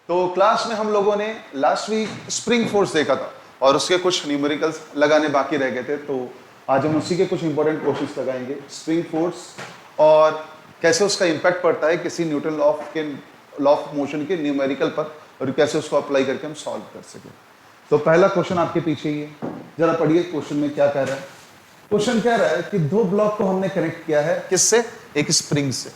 तो क्लास में हम लोगों ने लास्ट वीक स्प्रिंग फोर्स देखा था और उसके कुछ न्यूमेरिकल्स लगाने बाकी रह गए थे, तो आज हम उसी के कुछ इंपॉर्टेंट क्वेश्चंस लगाएंगे। स्प्रिंग फोर्स और कैसे उसका इम्पैक्ट पड़ता है किसी न्यूटन लॉ ऑफ मोशन के न्यूमेरिकल पर, और कैसे उसको अप्लाई करके हम सॉल्व कर सकें। तो पहला क्वेश्चन आपके पीछे ही है, जरा पढ़िए क्वेश्चन में क्या कह रहा है। क्वेश्चन कह रहा है कि दो ब्लॉक को हमने कनेक्ट किया है, किससे? एक स्प्रिंग से।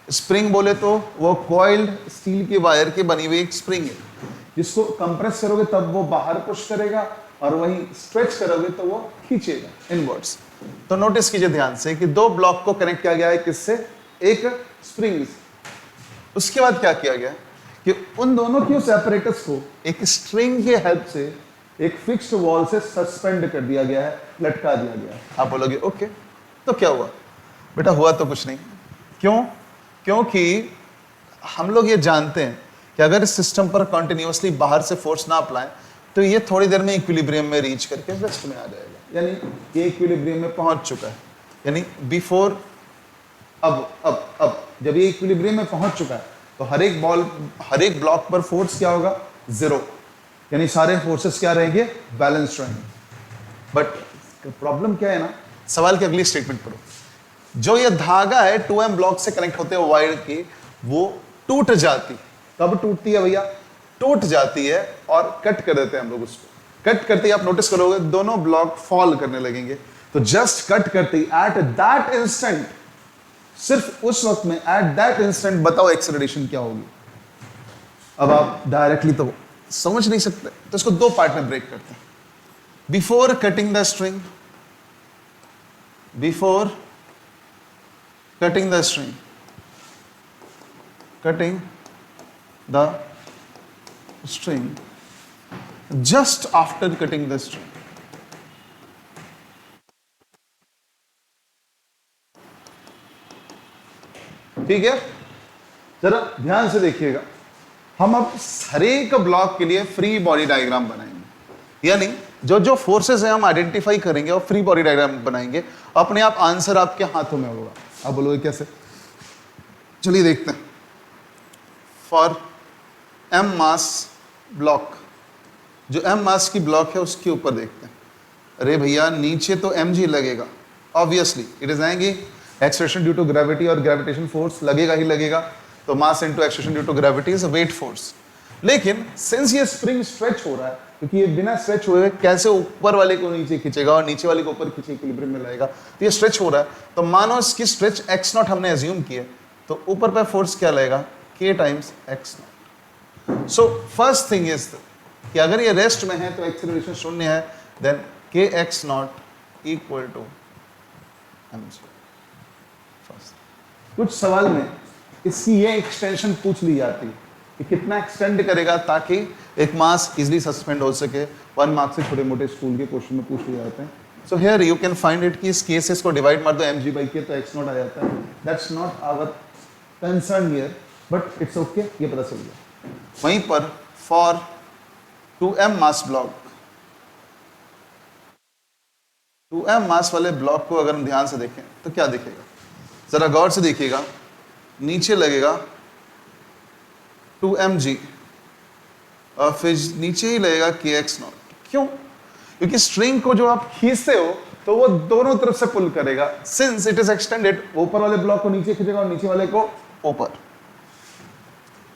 स्प्रिंग बोले तो वो कॉइल्ड स्टील की वायर की बनी हुई एक स्प्रिंग है, जिसको कंप्रेस करोगे तब वो बाहर पुश करेगा और वहीं स्ट्रेच करोगे तो वो खींचेगा इनवर्ड्स। तो नोटिस कीजिए ध्यान से कि दो ब्लॉक को कनेक्ट किया गया है, किससे? एक स्प्रिंग से। उसके बाद क्या किया गया कि उन दोनों की उस एपरेटस को एक स्ट्रिंग की हेल्प से एक फिक्स्ड वॉल से सस्पेंड कर दिया गया है, लटका दिया गया है। आप बोलोगे ओके, तो क्या हुआ? बेटा हुआ तो कुछ नहीं। क्यों? क्योंकि हम लोग ये जानते हैं कि अगर इस सिस्टम पर कंटिन्यूअसली बाहर से फोर्स ना अप्लाई तो ये थोड़ी देर में इक्विलिब्रियम में रीच करके रेस्ट में आ जाएगा, यानी ये इक्विलिब्रियम में पहुंच चुका है। यानी बिफोर अब जब ये इक्विलिब्रियम में पहुंच चुका है तो हर एक ब्लॉक पर फोर्स क्या होगा? जीरो, यानी सारे फोर्सेस क्या रहेंगे? बैलेंस्ड रहेंगे। बट प्रॉब्लम क्या है ना, सवाल की अगली स्टेटमेंट पढ़ो। जो ये धागा है 2m ब्लॉक से कनेक्ट होते हैं वायर की, वो टूट जाती। कब टूटती है भैया? टूट जाती है और कट कर देते हैं हम लोग उसको। कट करते ही आप नोटिस करोगे दोनों ब्लॉक फॉल करने लगेंगे। तो जस्ट कट करते ही एट दैट इंस्टेंट, सिर्फ उस वक्त में एट दैट इंस्टेंट बताओ एक्सेलरेशन क्या होगी? अब आप डायरेक्टली तो समझ नहीं सकते, तो इसको दो पार्ट में ब्रेक करते हैं। Before cutting the string, before cutting the string, cutting the string, just after cutting the string, ठीक है? जरा ध्यान से देखिएगा, हम अब हर एक ब्लॉक के लिए फ्री बॉडी डायग्राम बनाएंगे, यानी जो जो फोर्सेस है हम आइडेंटिफाई करेंगे और फ्री बॉडी डायग्राम बनाएंगे। अपने आप आंसर आपके हाथों में होगा। आप बोलोगे कैसे? चलिए देखते हैं। फॉर एम मास ब्लॉक, जो एम मास की ब्लॉक है उसके ऊपर देखते हैं। अरे भैया नीचे तो mg लगेगा, ऑब्वियसली इट इज आएंगे एक्सेलरेशन ड्यू टू ग्रेविटी, और ग्रेविटेशन फोर्स लगेगा ही लगेगा। तो mass into acceleration due to gravity is weight force. लेकिन सिंस ये स्प्रिंग स्ट्रेच हो रहा है, क्योंकि ये बिना स्ट्रेच हुए कैसे ऊपर वाले को नीचे खींचेगा और नीचे वाले को ऊपर खींचे इक्विलिब्रियम में लाएगा, तो ये स्ट्रेच हो रहा है। तो मानो इसकी स्ट्रेच x0 हमने एज्यूम की है, तो ऊपर पे फोर्स क्या लगेगा? k times x0। So first thing is कि अगर ये रेस्ट में है तो एक्सेलरेशन शून्य है, then kx0 equal to mg। कुछ सवाल में इसकी ये एक्सटेंशन पूछ ली जाती है कि कितना एक्सटेंड करेगा ताकि एक मास इजिली सस्पेंड हो सके। 1 मार्क से छोटे मोटे स्कूल के क्वेश्चन में पूछ लिए जाते हैं। So here you can find it कि इस केसेस को डिवाइड मार दो mg by k, तो x0 आ जाता है। That's not our concern here, but it's okay, ये पता चल गया। वहीं पर for 2m mass block, 2m मास वाले ब्लॉक को अगर हम ध्यान से देखें तो क्या दिखेगा? जरा गौर से देखिएगा, नीचे लगेगा 2mg और फिर नीचे ही लगेगा kx0। क्यों? क्योंकि स्ट्रिंग को जो आप खींचते हो तो वो दोनों तरफ से पुल करेगा। सिंस इट इज एक्सटेंडेड, ऊपर वाले ब्लॉक को नीचे खींचेगा और नीचे वाले को ऊपर,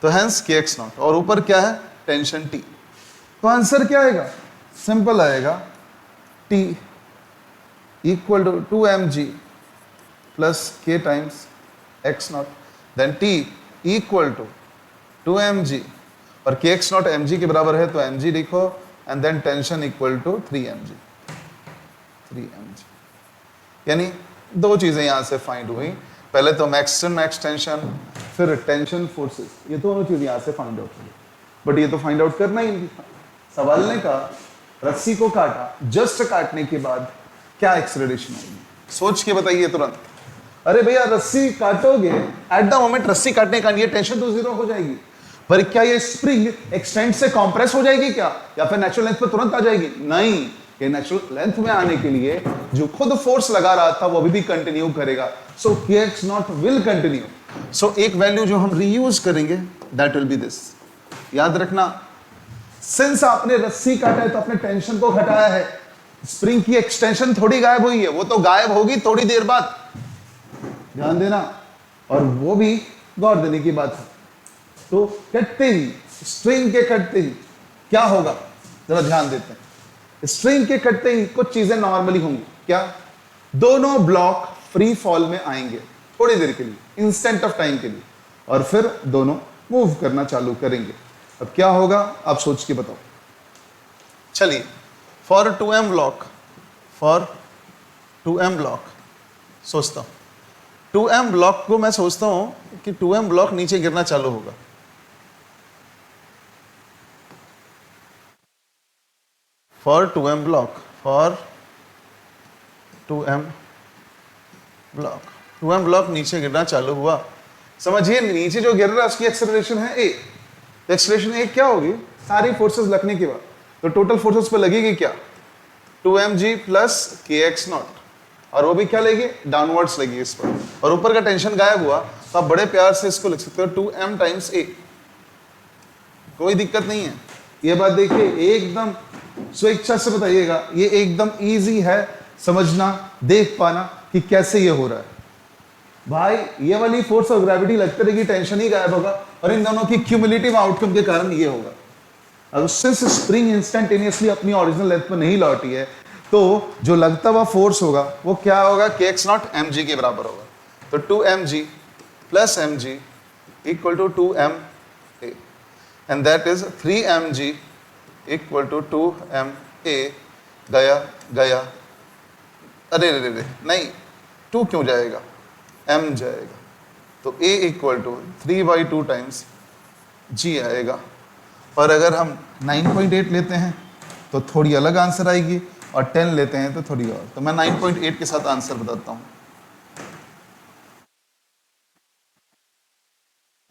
तो हेंस kx0। और ऊपर क्या है? Tension T। तो आंसर क्या आएगा? सिंपल आएगा, T equal to 2mg plus k times x0, then T equal to 2mg, और kx0 mg के बराबर है तो mg लिखो, and then tension equal to 3mg। यानी दो चीजें यहां से फाइंड हुई, पहले तो मैक्स टेंशन, फिर टेंशन फोर्सेस, ये दोनों चीजें यहां से फाइंड आउट हुई। बट ये तो फाइंड आउट करना ही नहीं था। सवाल ने कहा रस्सी को काटा, जस्ट काटने के बाद क्या एक्सेलरेशन आएगी? सोच के बताइए तुरंत। अरे भैया रस्सी काटोगे, एट द मोमेंट रस्सी काटने का ये टेंशन तो जीरो हो जाएगी, पर क्या ये स्प्रिंग एक्सटेंड से कंप्रेस हो जाएगी क्या, या फिर नेचुरल लेंथ पे तुरंत आ जाएगी? नहीं, ये नेचुरल लेंथ में आने के लिए जो खुद फोर्स लगा रहा था वो अभी भी कंटिन्यू करेगा। सो kx0 विल कंटिन्यू। सो एक वैल्यू जो हम रीयूज करेंगे दैट विल बी दिस, याद रखना, सिंस आपने रस्सी काटा है तो आपने टेंशन को घटाया है। स्प्रिंग की एक्सटेंशन थोड़ी गायब हुई है, वो तो गायब होगी थोड़ी देर बाद, ध्यान देना। और वो भी गौर देने की बात है। तो कटते ही, स्ट्रिंग के कटते ही क्या होगा, जरा ध्यान देते हैं। स्ट्रिंग के कटते ही कुछ चीजें नॉर्मली होंगी। क्या? दोनों ब्लॉक फ्री फॉल में आएंगे थोड़ी देर के लिए, इंस्टेंट ऑफ टाइम के लिए, और फिर दोनों मूव करना चालू करेंगे। अब क्या होगा आप सोच के बताओ। चलिए, फॉर 2m ब्लॉक सोचता हूं, 2m ब्लॉक को मैं सोचता हूं कि 2m ब्लॉक नीचे गिरना चालू होगा। फॉर 2m ब्लॉक नीचे गिरना चालू हुआ। समझिए, नीचे जो गिर रहा है उसकी एक्सेलरेशन है a। तो एक्सेलरेशन a क्या होगी? सारी फोर्सेस लगने के बाद तो टोटल फोर्सेस पे लगेगी क्या? 2mg प्लस kx नॉट, और वो भी क्या लेगी? डाउनवर्ड्स लेगी इस पर, और ऊपर का टेंशन गायब हुआ तो आप बड़े प्यार से इसको लिख सकते हो 2m टाइम्स a। कोई दिक्कत नहीं है। ये बात देखिए, एकदम स्वेच्छा से बताइएगा, ये एकदम इजी है समझना, देख पाना कि कैसे ये हो रहा है। भाई ये वाली फोर्स ऑफ ग्रेविटी लगते रहेगी, टेंशन ही गायब होगा, और इन दोनों की क्यूमुलेटिव आउटकम के कारण ये होगा। अब सिंस स्प्रिंग इंस्टेंटेनियसली अपनी ओरिजिनल लेंथ पर नहीं लौटी है, तो जो लगता हुआ फोर्स होगा वो क्या होगा? kx नॉट mg के बराबर होगा। तो 2mg plus mg equal to 2m a, and that is 3mg equal to 2m a। गया गया, अरे रे रे नहीं, 2 क्यों जाएगा? m जाएगा। तो a equal to 3/2 times g आएगा। और अगर हम 9.8 लेते हैं तो थोड़ी अलग आंसर आएगी, और 10 लेते हैं तो थोड़ी और। तो मैं 9.8 के साथ आंसर बताता हूं।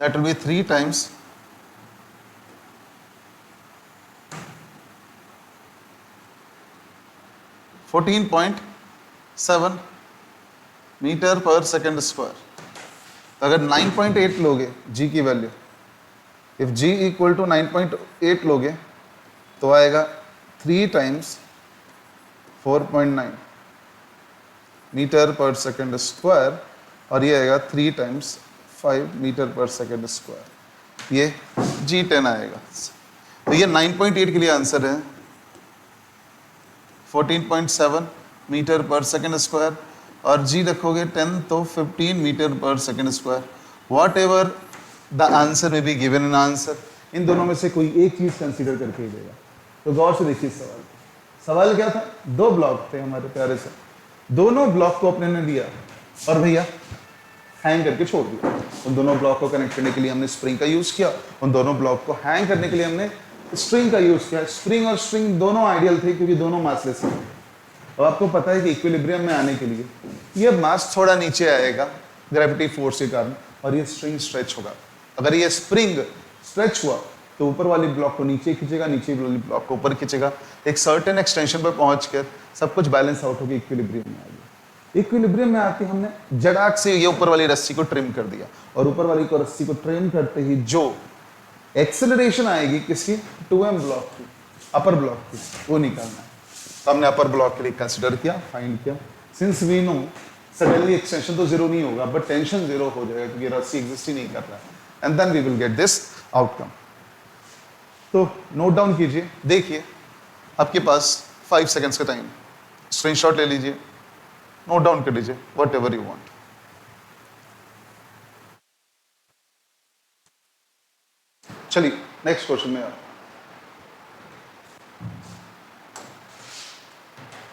That will be 3 times 14.7 metre पर सेकेंड स्क्वायर। अगर 9.8 लोगे g की value, if g equal to 9.8 लोगे तो आएगा 3 टाइम्स 4.9 मीटर पर सेकेंड स्क्वायर, और ये आएगा 3 टाइम्स 5 मीटर पर सेकेंड स्क्वायर। ये g10 आएगा। तो ये 9.8 के लिए आंसर है, 14.7 मीटर पर सेकेंड स्क्वायर, और g रखोगे 10 तो 15 मीटर पर second square. What ever the answer में बी गिवन इन आंसर, इन दोनों में से कोई एक चीज कंसीडर करके ही देगा। तो गौर से देखिए सवाल। सवाल क्या था? 2 ब्लॉक थे हमारे प्यारे से, दोनों ब्लॉक को अपने ने लिया और भैया हैंग करके छोड़ दिया। उन दोनों ब्लॉक को कनेक्ट करने के लिए हमने स्प्रिंग का यूज किया, उन दोनों ब्लॉक को हैंग करने के लिए हमने स्ट्रिंग का यूज किया। स्प्रिंग और स्ट्रिंग दोनों आइडियल थे क्योंकि दोनों मासलेस थे। अब आपको पता है कि इक्विलिब्रियम में आने के लिए ये मास थोड़ा नीचे आएगा ग्रेविटी फोर्स के कारण, और ये स्ट्रिंग स्ट्रेच होगा। अगर ये स्प्रिंग स्ट्रेच हुआ तो ऊपर वाली ब्लॉक को नीचे खींचेगा, नीचे वाली ब्लॉक को ऊपर खींचेगा। एक सर्टेन एक्सटेंशन पर पहुंचकर सब कुछ बैलेंस आउट होकर इक्विलिब्रियम में आ गया। इक्विलिब्रियम में आते हमने जड़ाक से ये ऊपर वाली रस्सी को ट्रिम कर दिया, और ऊपर वाली को रस्सी को ट्रिम करते ही जो एक्सेलरेशन आएगी किसकी? 2m ब्लॉक की, अपर ब्लॉक की, वो निकालना है। तो हमने अपर ब्लॉक के लिए कंसिडर किया, फाइंड किया। Since we know suddenly extension तो जीरो नहीं होगा, बट टेंशन जीरो हो जाएगा क्योंकि रस्सी एग्जिस्ट ही नहीं कर रहा है, and then we will get this outcome. तो नोट डाउन कीजिए, देखिए आपके पास 5 सेकेंड्स का टाइम, स्क्रीनशॉट ले लीजिए, नोट डाउन कर लीजिए वट एवर यू वॉन्ट। चलिए नेक्स्ट क्वेश्चन में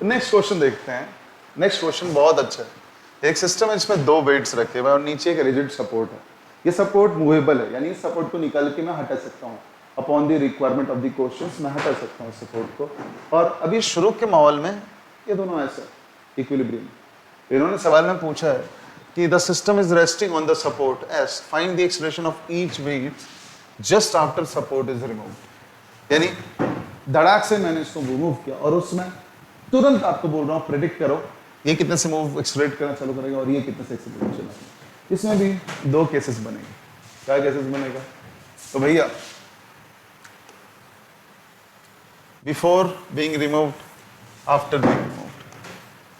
नेक्स्ट क्वेश्चन देखते हैं। नेक्स्ट क्वेश्चन बहुत अच्छा है। एक सिस्टम है जिसमें 2 वेट्स रखे हुए और नीचे एक रिजिड सपोर्ट है। ये सपोर्ट मूवेबल है, यानी इस सपोर्ट को निकाल के मैं हटा सकता हूँ। Upon the requirement of the questions मैं हटा सकता हूँ सपोर्ट को। और अभी शुरू के माहौल में ये दोनों ऐसा इक्विलिब्रियम। इन्होंने सवाल में पूछा है कि the system is resting on the support S, find the expression of each weight just after support is removed. यानी धड़ाक से मैंने इसको रिमूव किया और उसमें तुरंत आपको बोल रहा हूँ प्रेडिक्ट करो ये कितने से मूव एक्सेलरेट करना चालू करेगा और ये कितने से एक्सेलरेट चलाएगा। इसमें भी 2 केसेस बनेंगे। क्या केसेस बनेगा? तो भैया before being removed, after being removed,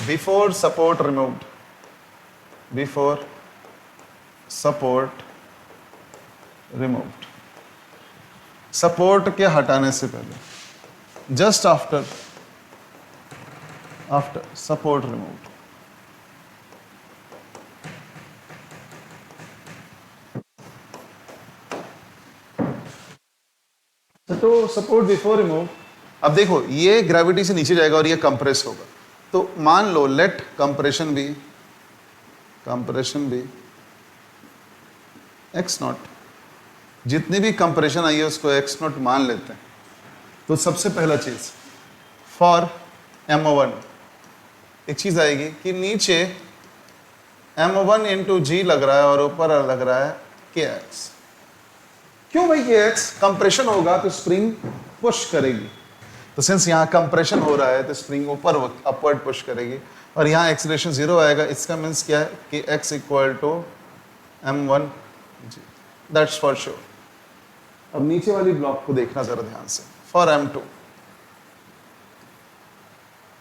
before support removed, before support removed, support के हटाने से पहले, जस्ट आफ्टर सपोर्ट रिमूव्ड। तो सपोर्ट बिफोर रिमूव, अब देखो ये ग्रेविटी से नीचे जाएगा और ये कंप्रेस होगा, तो मान लो लेट कंप्रेशन भी एक्स नॉट, जितनी भी कंप्रेशन आई है उसको एक्स नॉट मान लेते हैं। तो सबसे पहला चीज फॉर M1 एक चीज आएगी कि नीचे M1 इंटू जी लग रहा है और ऊपर लग रहा है KX। क्यों भाई KX? कंप्रेशन होगा तो स्प्रिंग पुश करेगी, तो सिंस यहाँ कंप्रेशन हो रहा है तो स्प्रिंग ऊपर अपवर्ड पुश करेगी, और यहाँ एक्सीलरेशन 0 आएगा। इसका मीन्स क्या है कि x equal to M1 g, that's for sure. अब नीचे वाली ब्लॉक को देखना जरा ध्यान से, फॉर M2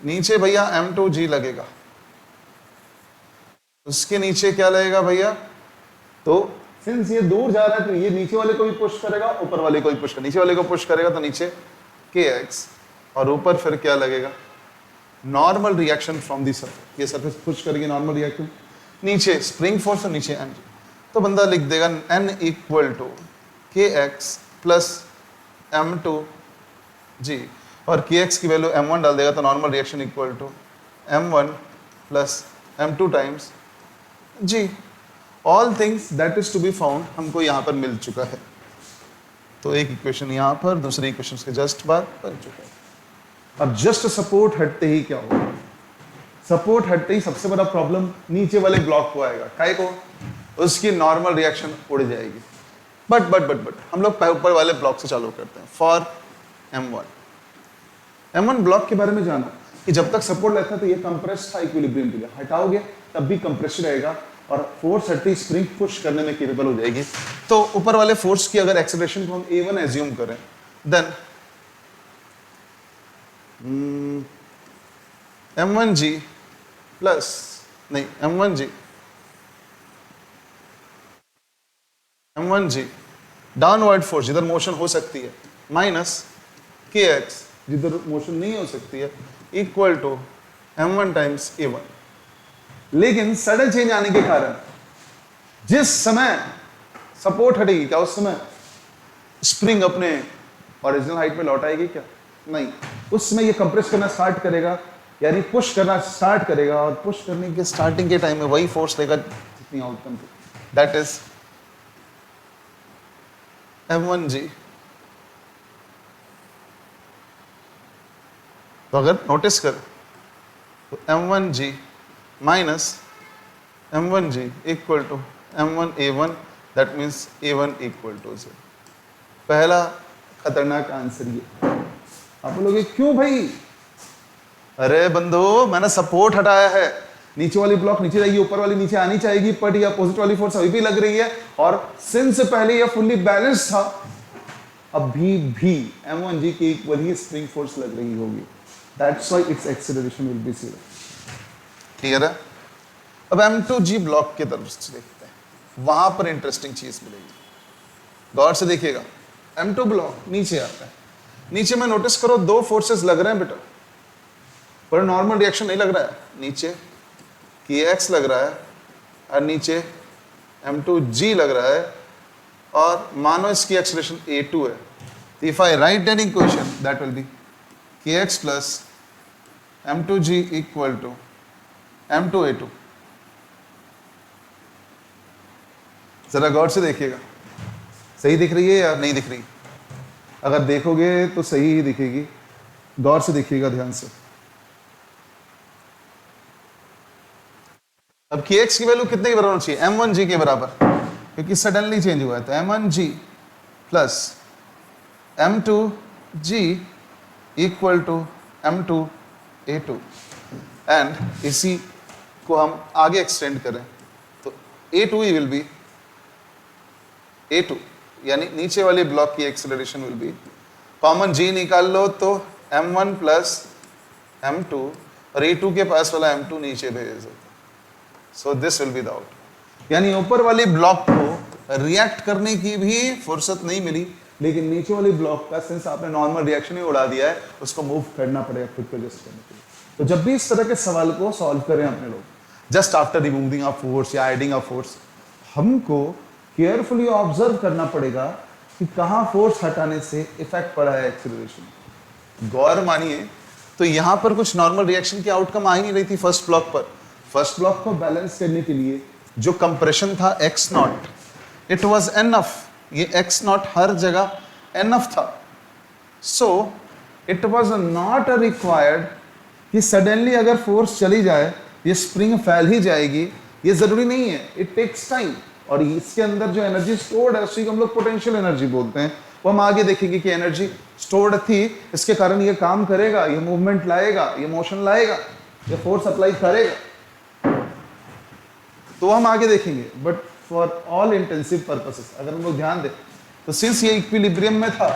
नीचे भैया M2 जी लगेगा, उसके नीचे क्या लगेगा भैया? तो सिंस ये दूर जा रहा है तो ये नीचे वाले को भी पुश करेगा, ऊपर वाले को भी पुश करेगा। नीचे वाले को पुश करेगा तो नीचे KX, और ऊपर फिर क्या लगेगा? Normal reaction from the surface, ये सरफेस पुश करेगी नॉर्मल रिएक्शन, नीचे स्प्रिंग फोर्स और नीचे एनर्जी। तो बंदा लिख देगा N equal to KX plus M2 g, और KX की वैल्यू M1 डाल देगा तो normal reaction equal to M1 plus M2 times g. All things that is to be found हमको यहाँ पर मिल चुका है। तो एक इक्वेशन यहाँ पर, दूसरी इक्वेशन के जस्ट बाद बन चुका है। अब जस्ट सपोर्ट हटते ही क्या होगा? सपोर्ट हटते ही सबसे बड़ा प्रॉब्लम नीचे वाले ब्लॉक को आएगा। काय को? उसकी नॉर्मल रिएक्शन उड़ जाएगी। बट हम लोग ऊपर वाले ब्लॉक से चालू करते हैं। फॉर M1 ब्लॉक के बारे में जाना कि जब तक सपोर्ट रहता है तो ये कंप्रेस था इक्विलिब्रियम के लिए, हटाओगे तब भी कंप्रेस रहेगा और फोर्स हटते ही स्प्रिंग पुश करने में केपेबल हो जाएगी। तो ऊपर वाले फोर्स की अगर एक्सेलरेशन को हम A1 एज्यूम करें, देन M1G प्लस नहीं M1G डाउनवर्ड फोर्स जिधर मोशन हो सकती है माइनस KX जिधर मोशन नहीं हो सकती है, equal to M1 times A1। लेकिन सडन चेंज आने के कारण जिस समय सपोर्ट हटेगी, क्या उस समय स्प्रिंग अपने ओरिजिनल हाइट पे लौट आएगी? क्या नहीं, उस समय ये कंप्रेस करना स्टार्ट करेगा, यानी पुश करना स्टार्ट करेगा, और पुश करने के स्टार्टिंग के टाइम में वही फोर्स देगा जितनी आउटकम थी, दैट इज M1G। तो अगर नोटिस कर तो M1G minus M1G equal to M1A1, that means A1 equal to 0। पहला खतरनाक आंसर ये। आप बोलोगे क्यों भाई? अरे बंदो, मैंने सपोर्ट हटाया है, नीचे वाली ब्लॉक नीचे जाएगी, ऊपर वाली नीचे आनी चाहिएगी, बट ये अपोजिट वाली फोर्स अभी भी लग रही है, और सिंस पहले ये फुल्ली बैलेंस था, अभी भी M1G के इक्वल ही स्प्रिंग फोर्स लग रही होगी। That's why it's acceleration will B 0। Clear है? अब M2G ब्लॉक की तरफ से देखते हैं, वहां पर इंटरेस्टिंग चीज मिलेगी। गौर से देखिएगा, M2 ब्लॉक नीचे आता है, नीचे में नोटिस करो दो फोर्सेस लग रहे हैं बेटा, पर नॉर्मल रिएक्शन नहीं लग रहा है। नीचे KX लग रहा है और नीचे M2G लग रहा है, और मानो इसकी एक्सेलरेशन A2 है। If I write that equation, that will be KX plus M2G equal to M2A2। जरा गौर से देखिएगा, सही दिख रही है या नहीं दिख रही? अगर देखोगे तो सही ही दिखेगी, गौर से देखिएगा ध्यान से। अब KX की वैल्यू कितने के बराबर होनी चाहिए? M1G के बराबर, क्योंकि सडनली चेंज हुआ है। तो M1G plus M2G equal to M2A2, and इसी को हम आगे एक्सटेंड करें तो A2 he will be A2, यानी नीचे वाले ब्लॉक की acceleration will B, common G निकाल लो तो m1 प्लस m2 और a2 के पास वाला m2 नीचे भेज देता। So this will be the outcome. यानी ऊपर वाली ब्लॉक को रिएक्ट करने की भी फुर्सत नहीं मिली, लेकिन नीचे वाली ब्लॉक का सिंस आपने नॉर्मल रिएक्शन ही उड़ा दिया है, उसको मूव करना पड़ेगा खुद को एडजस्ट करने के लिए। तो जब भी इस तरह के सवाल को सॉल्व करें अपने लोग, just after removing a force या एडिंग अ फोर्स, हमको केयरफुली ऑब्जर्व करना पड़ेगा कि कहां फोर्स हटाने से इफेक्ट पड़ा है एक्सीलरेशन। गौर मानिए, तो यहां पर कुछ नॉर्मल रिएक्शन की आउटकम आ ही नहीं रही थी फर्स्ट ब्लॉक पर। फर्स्ट ब्लॉक को बैलेंस करने के लिए जो कंप्रेशन था x not, it was enough. ये x नॉट हर जगह एनफ था। So it was not required कि सडनली अगर फोर्स चली जाए ये स्प्रिंग फैल ही जाएगी, ये जरूरी नहीं है। It takes time. और इसके अंदर जो एनर्जी स्टोर्ड है उसी को हम लोग पोटेंशियल एनर्जी बोलते हैं। वो हम आगे देखेंगे कि एनर्जी स्टोर्ड थी, इसके कारण ये काम करेगा, ये मूवमेंट लाएगा, ये मोशन लाएगा, ये फोर्स अप्लाई करेगा, तो हम आगे देखेंगे। But for all intensive purposes अगर हम लोग ध्यान दें तो सिंस ये इक्विलिब्रियम में था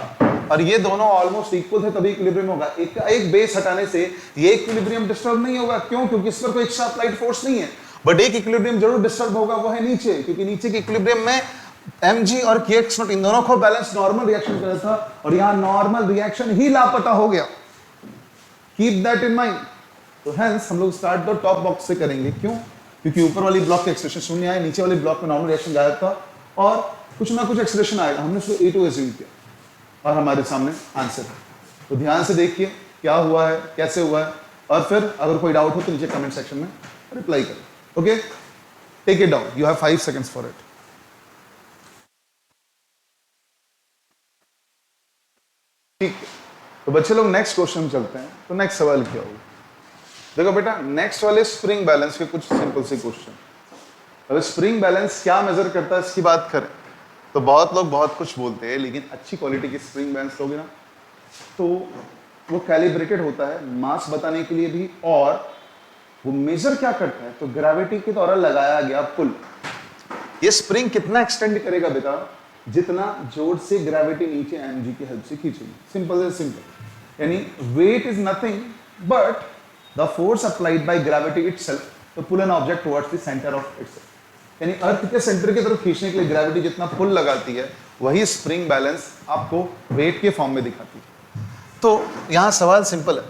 और ये दोनों ऑलमोस्ट इक्वल थे, तभी इक्विलिब्रियम होगा। एक बेस हटाने से ये इक्विलिब्रियम डिस्टर्ब नहीं होगा। क्यों? क्योंकि इस पर कोई एक्स्ट्रा अप्लाइड फोर्स नहीं है। बट एक इक्विलिब्रियम जरूर डिस्टर्ब होगा, वो है नीचे, क्योंकि नीचे के इक्विलिब्रियम में mg और kx नॉट इन दोनों को बैलेंस नॉर्मल रिएक्शन कर रहा था और यहां नॉर्मल रिएक्शन ही लापता हो गया। Keep that in mind. तो हेंस हम लोग स्टार्ट द टॉप बॉक्स से करेंगे। क्यों? क्योंकि ऊपर वाली ब्लॉक का एक्सप्रेशन शून्य आया, नीचे वाली ब्लॉक में नॉर्मल रिएक्शन गायब था और कुछ ना कुछ एक्सप्रेशन आएगा। हमने उसको A2 एज्यूम किया और हमारे सामने आंसर है। तो ध्यान से देखिए क्या हुआ है, कैसे हुआ है, और फिर अगर कोई डाउट हो तो नीचे कमेंट सेक्शन में रिप्लाई करें। Okay, take it down, you have 5 seconds for it. ठीक है, तो बच्चे लोग नेक्स्ट क्वेश्चन चलते हैं। तो नेक्स्ट सवाल क्या होगा? देखो बेटा, नेक्स्ट वाले स्प्रिंग बैलेंस के कुछ सिंपल से क्वेश्चन। अगर स्प्रिंग बैलेंस क्या मेजर करता है इसकी बात करें तो बहुत लोग बहुत कुछ बोलते हैं, लेकिन अच्छी क्वालिटी की स्प्रिंग बैलेंस लोगे ना तो वो कैलिब्रेटेड होता है मास बताने के लिए भी, और वो मेजर क्या करता है तो ग्रेविटी के द्वारा लगाया गया पुल। ये स्प्रिंग कितना एक्सटेंड करेगा बेटा? जितना जोर से ग्रेविटी नीचे mg की हेल्प से खींचेगी। Simple is simple. यानी weight is nothing but the force applied by gravity itself to pull an object towards the centre of itself. यानी अर्थ के सेंटर की तरफ खींचने के लिए ग्रेविटी जितना पुल लगाती है, वही स्प्रिंग बैलेंस आपको वेट के फॉर्म में दिखाती है। तो यहां सवाल सिंपल है।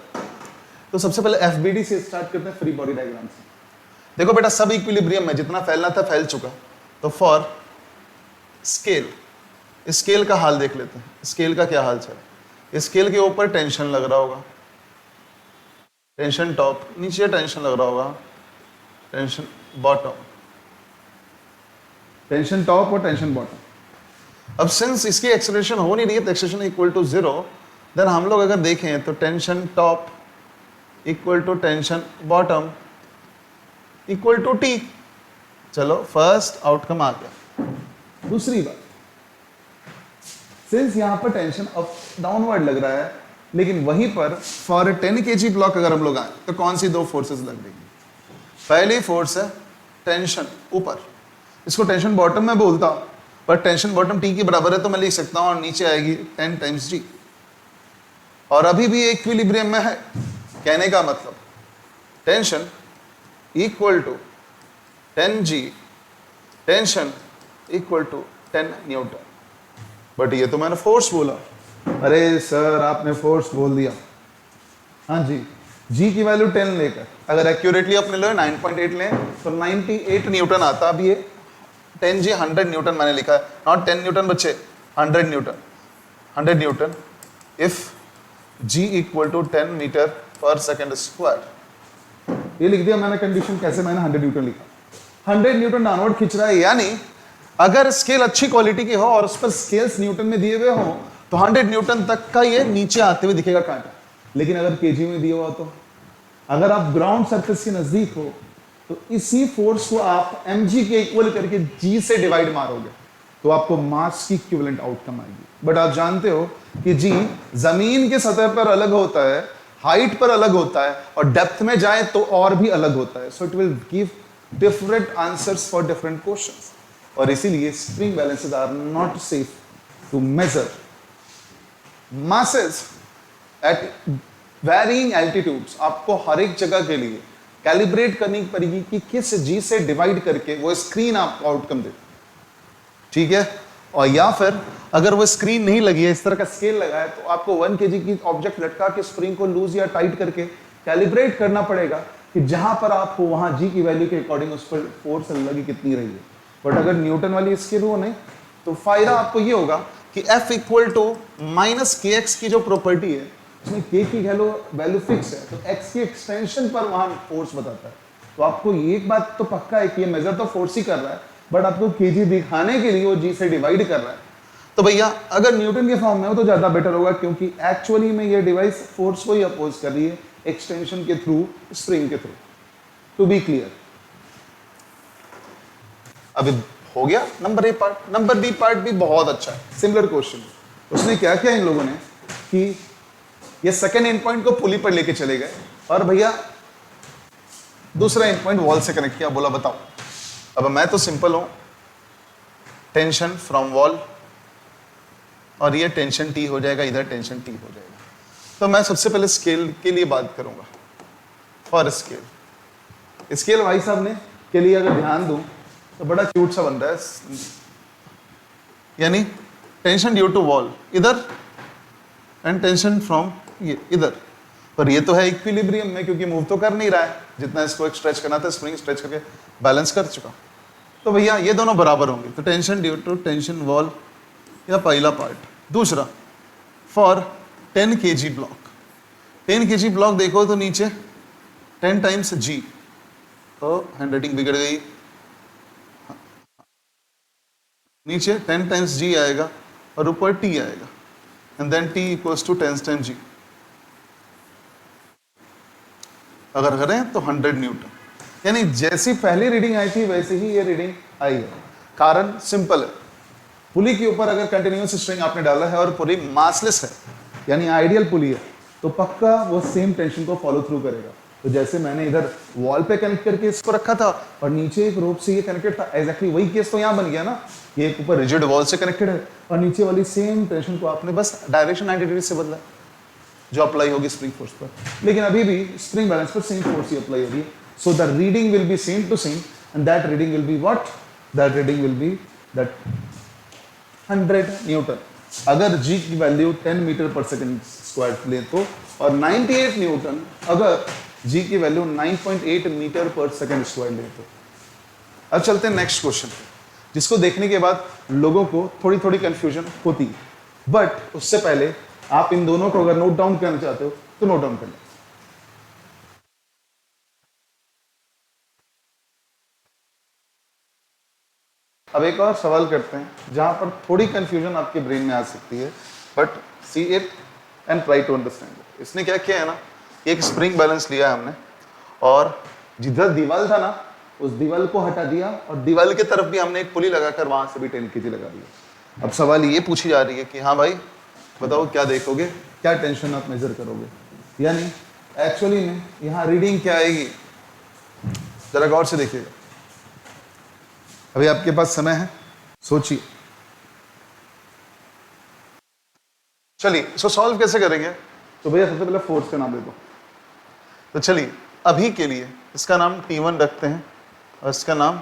तो सबसे पहले एफबीडी से स्टार्ट करते हैं, फ्री बॉडी डायग्राम से। देखो बेटा, सब इक्विलिब्रियम में जितना फैलना था फैल चुका। तो फॉर स्केल, स्केल का हाल देख लेते हैं। स्केल का क्या हाल चल? स्केल के ऊपर टेंशन लग रहा होगा, टेंशन टॉप, नीचे टेंशन लग रहा होगा, टेंशन बॉटम, टेंशन टॉप और टेंशन बॉटम। अब सिंस इसकी एक्सेलरेशन हो नहीं रही है तो एक्सेलरेशन इक्वल टू 0, देन हम लोग अगर देखें तो tension top equal to tension bottom equal to T. चलो, फर्स्ट आउटकम आ गया। दूसरी बात, सिंस यहां पर टेंशन अप डाउनवर्ड लग रहा है, लेकिन वहीं पर फॉर 10 kg ब्लॉक अगर हम लोग आए तो कौन सी दो फोर्सेस लग देंगी? पहली फोर्स है टेंशन ऊपर, इसको टेंशन बॉटम में बोलता हूं, पर टेंशन बॉटम टी के बराबर है तो मैं लिख सकता हूं, और नीचे आएगी 10 टाइम्स जी। और अभी भी इक्विलिब्रियम में है। कहने का मतलब tension equal to 10 g, tension equal to 10 newton. But ये तो मैंने फोर्स बोला। अरे सर, आपने फोर्स बोल दिया। हाँ जी, जी की वैल्यू 10 लेकर अगर एक्यूरेटली अपने लो 9.8 लें तो 98 न्यूटन आता। अब ये 10 जी 100 न्यूटन मैंने लिखा है, नॉट 10 न्यूटन बच्चे, 100 newton. 100 newton if g equal to 10 metre पर सेकेंड स्क्वायर। ये लिख दिया मैंने कंडीशन। कैसे? मैंने 100 न्यूटन लिखा। 100 न्यूटन डाउनवर्ड खींच रहा है, यानी अगर स्केल अच्छी क्वालिटी की हो और उस पर स्केल्स न्यूटन में दिए हुए हो तो 100 न्यूटन तक का ये नीचे आते हुए दिखेगा कांटा। लेकिन अगर केजी में दिया हुआ तो अगर आप ग्राउंड सरफेस के नजदीक हो तो इसी फोर्स को आप mg के इक्वल करके g से डिवाइड मारोगे तो आपको मास की इक्विवेलेंट आउटकम आएगी। बट आप जानते हो कि g जमीन के सतह पर अलग होता है, हाइट पर अलग होता है, और डेप्थ में जाए तो और भी अलग होता है। So it will give different answers for different questions, और इसीलिए spring balances are not safe to measure masses at varying altitudes आपको हर एक जगह के लिए कैलिब्रेट करनी पड़ेगी कि किस जी से डिवाइड करके वो स्क्रीन आपको आउटकम दे, ठीक है। और या फिर अगर वो स्क्रीन नहीं लगी है, इस तरह का स्केल लगा है, तो आपको 1 kg की ऑब्जेक्ट लटका के स्प्रिंग को लूज या टाइट करके कैलिब्रेट करना पड़ेगा कि जहां पर आप हो वहां जी की वैल्यू के अकॉर्डिंग उस पर फोर्स लगी कितनी रही है। बट अगर न्यूटन वाली स्केल हो नहीं, तो फायदा आपको ये होगा कि F equal to minus kx की जो प्रॉपर्टी है, उसमें k की वैल्यू फिक्स है, तो x की एक्सटेंशन पर वहां फोर्स बताता है। तो आपको एक बात तो पक्का है कि ये मेजर तो फोर्स ही कर रहा है, बट आपको kg दिखाने के लिए वो g से डिवाइड कर रहा है। तो भैया अगर न्यूटन के फॉर्म में हो तो ज्यादा बेटर होगा, क्योंकि एक्चुअली में ये डिवाइस फोर्स को ही अपोज कर रही है एक्सटेंशन के थ्रू, स्प्रिंग के थ्रू। टू बी क्लियर, अभी हो गया number A part. Number B part भी बहुत अच्छा है, सिमिलर क्वेश्चन। उसने क्या किया इन लोगों ने कि ये सेकेंड एंड पॉइंट को पुली पर लेके चले गए और भैया दूसरा एंड पॉइंट वॉल से कनेक्ट किया। बोला बताओ, अब मैं तो सिंपल हूं, टेंशन फ्रॉम वॉल, और ये टेंशन टी हो जाएगा, इधर टेंशन टी हो जाएगा। तो मैं सबसे पहले स्केल के लिए बात करूंगा। फॉर स्केल, स्केल भाई साहब ने के लिए अगर ध्यान दूं तो बड़ा क्यूट सा बन रहा है, यानी टेंशन ड्यू टू वॉल इधर एंड टेंशन फ्रॉम ये इधर। पर ये तो है इक्विलिब्रियम में, क्योंकि मूव तो कर नहीं रहा है, जितना इसको एक स्ट्रेच करना था स्प्रिंग स्ट्रेच करके बैलेंस कर चुका। तो भैया ये दोनों बराबर होंगे, तो tension due to tension wall, या पहला पार्ट। दूसरा, for 10 kg block, 10 kg block देखो तो नीचे 10 टाइम्स g, तो हैंडराइटिंग बिगड़ गई, नीचे 10 टाइम्स g आएगा और ऊपर t आएगा, and then t equals to 10 times g। अगर करें तो 100 न्यूटन, यानी जैसी पहली रीडिंग आई थी वैसे ही ये रीडिंग आई है। कारण सिंपल है, पुली के ऊपर अगर कंटिन्यूअस स्ट्रिंग आपने डाला है और पुली मासलेस है, यानी आइडियल पुली है, तो पक्का वो सेम टेंशन को फॉलो थ्रू करेगा। तो जैसे मैंने इधर वॉल पे कनेक्ट करके इसको रखा था और नीचे एक रोप से ये कनेक्टेड था, एग्जैक्टली वही केस तो यहाँ बन गया ना। ये एक ऊपर रिजिड वॉल से कनेक्टेड है और नीचे वाली सेम टेंशन को आपने बस डायरेक्शन 90 डिग्री से बदला, जो अप्लाई होगी स्प्रिंग फोर्स पर, लेकिन अभी भी स्प्रिंग बैलेंस पर सेम फोर्स ही अप्लाई होगी। So the reading will be same to same, and that reading will be what, that reading will be that 100 newton. अगर g की वैल्यू 10 मीटर पर सेकंड स्क्वायर ले तो, और 98 न्यूटन अगर g की वैल्यू 9.8 मीटर पर सेकंड स्क्वायर ले तो। अब चलते हैं नेक्स्ट क्वेश्चन पे, जिसको देखने के बाद लोगों को थोड़ी थोड़ी कंफ्यूजन होती है, बट उससे पहले आप इन दोनों को अगर नोट डाउन करना चाहते हो तो नोट डाउन कर लें। अब एक और सवाल करते हैं जहां पर थोड़ी कंफ्यूजन आपके ब्रेन में आ सकती है, but see it and try to understand it. इसने क्या किया है ना, एक स्प्रिंग बैलेंस लिया हमने और जिधर दीवार था ना उस दीवार को हटा दिया और दीवार की तरफ भी हमने एक पुली लगाकर वहां से भी 10 kg लगा दिया। अब सवाल ये पूछी जा रही है कि हाँ भाई बताओ क्या देखोगे, क्या टेंशन आप मेजर करोगे, यानी एक्चुअली में यहाँ रीडिंग क्या आएगी, जरा गौर से देखिएगा। अभी आपके पास समय है, सोचिए। चलिए इसको सॉल्व कैसे करेंगे, तो भैया सबसे पहले फोर्स का नाम दे दो। तो चलिए अभी के लिए इसका नाम T1 रखते हैं और इसका नाम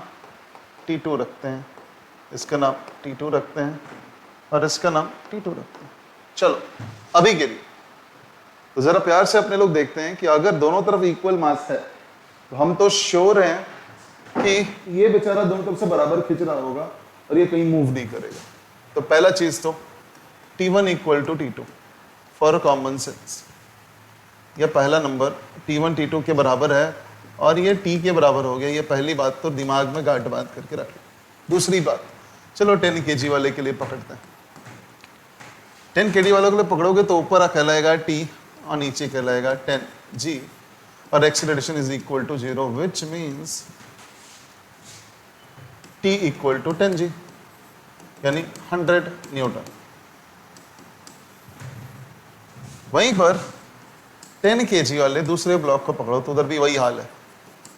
T2 रखते हैं, इसका नाम T2 रखते हैं और इसका नाम T2 रखते हैं। चलो अभी के लिए तो जरा प्यार से अपने लोग देखते हैं कि अगर दोनों तरफ इक्वल मास है तो हम तो श्योर हैं कि ये बेचारा दोनों तरफ से बराबर खींच रहा होगा और ये कहीं मूव नहीं करेगा। तो पहला चीज तो T1 equal to T2 for common sense, या पहला नंबर T1 T2 के बराबर है और ये T के बराबर हो गया। ये पहली बात तो दिमाग में गांठ बांध करके रख लो। दूसरी बात, चलो 10 kg वाले के लिए पकड़ते हैं। 10 kg वालों के लिए पकड़ोगे तो ऊपर कहलाएगा T और नीचे कहलाएगा 10G और acceleration is equal to 0, which means T equal to 10G, यानी 100 न्यूटन। वहीं पर 10 kg वाले दूसरे ब्लॉक को पकड़ो तो उधर भी वही हाल है,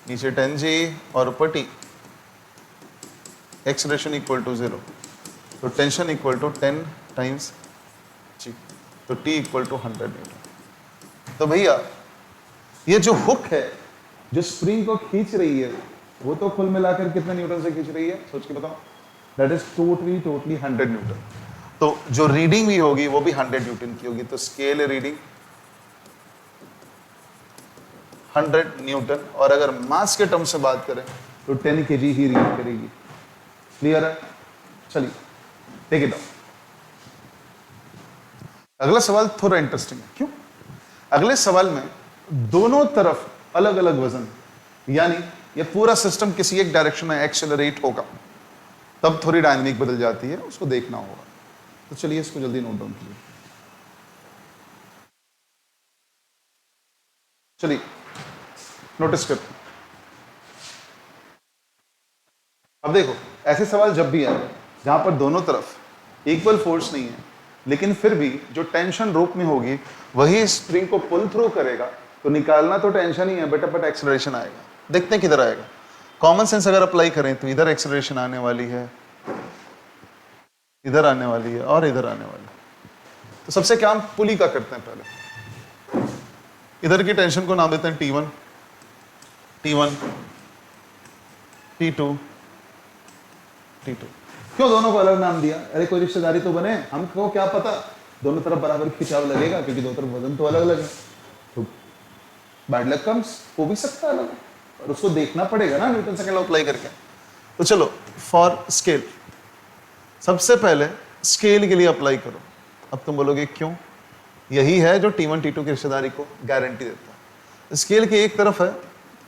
नीचे 10G और ऊपर T, एक्सीलरेशन इक्वल टू 0, तो tension equal to 10 times G, तो T इक्वल टू 100 न्यूटन। तो भैया ये जो हुक है जो स्प्रिंग को खींच रही है वो तो कुल मिलाकर कितने न्यूटन से खींच रही है, सोच के बताओ। That is totally 100 newton. तो जो रीडिंग भी होगी वो भी 100 न्यूटन की होगी। तो स्केल रीडिंग 100 न्यूटन, और अगर मास के टर्म से बात करें तो 10 kg ही रीड करेगी। क्लियर है? चलिए टेक इट डाउन। अगला सवाल थोड़ा इंटरेस्टिंग है। क्यों? अगले सवाल में दोनों तरफ अलग अलग वजन, यानी ये पूरा सिस्टम किसी एक डायरेक्शन में एक्सेलरेट होगा, तब थोड़ी डायनामिक बदल जाती है, उसको देखना होगा। तो चलिए इसको जल्दी नोट डाउन कीजिए। चलिए नोटिस करते हैं। अब देखो, ऐसे सवाल जब भी आए जहां पर दोनों तरफ इक्वल फोर्स नहीं है, लेकिन फिर भी जो टेंशन रोप में होगी वही स्प्रिंग को पुल थ्रू करेगा, तो निकालना तो टेंशन ही है बट एक्सेलरेशन आएगा। देखते हैं किधर आएगा। कॉमन सेंस अगर अप्लाई करें तो इधर एक्सेलरेशन आने वाली है, इधर आने वाली है और इधर आने वाली है। तो सबसे क्या हम पुली का करते हैं, पहले इधर की टेंशन को नाम देते हैं T1, T2, T2। क्यों दोनों को अलग नाम दिया? अरे कोई रिश्तेदारी तो बने, हमको क्या पता दोनों तरफ बराबर खिंचाव लगेगा, क्योंकि दोनों तरफ वजन तो अलग अलग है। तो बैड लक कम्स, हो भी सकता है अलग, और उसको देखना पड़ेगा ना न्यूटन सेकंड लॉ अप्लाई करके। तो चलो फॉर स्केल, सबसे पहले स्केल के लिए अप्लाई करो। अब तुम बोलोगे क्यों? यही है जो T1 T2 की रिश्तेदारी को गारंटी देता है। स्केल की एक तरफ है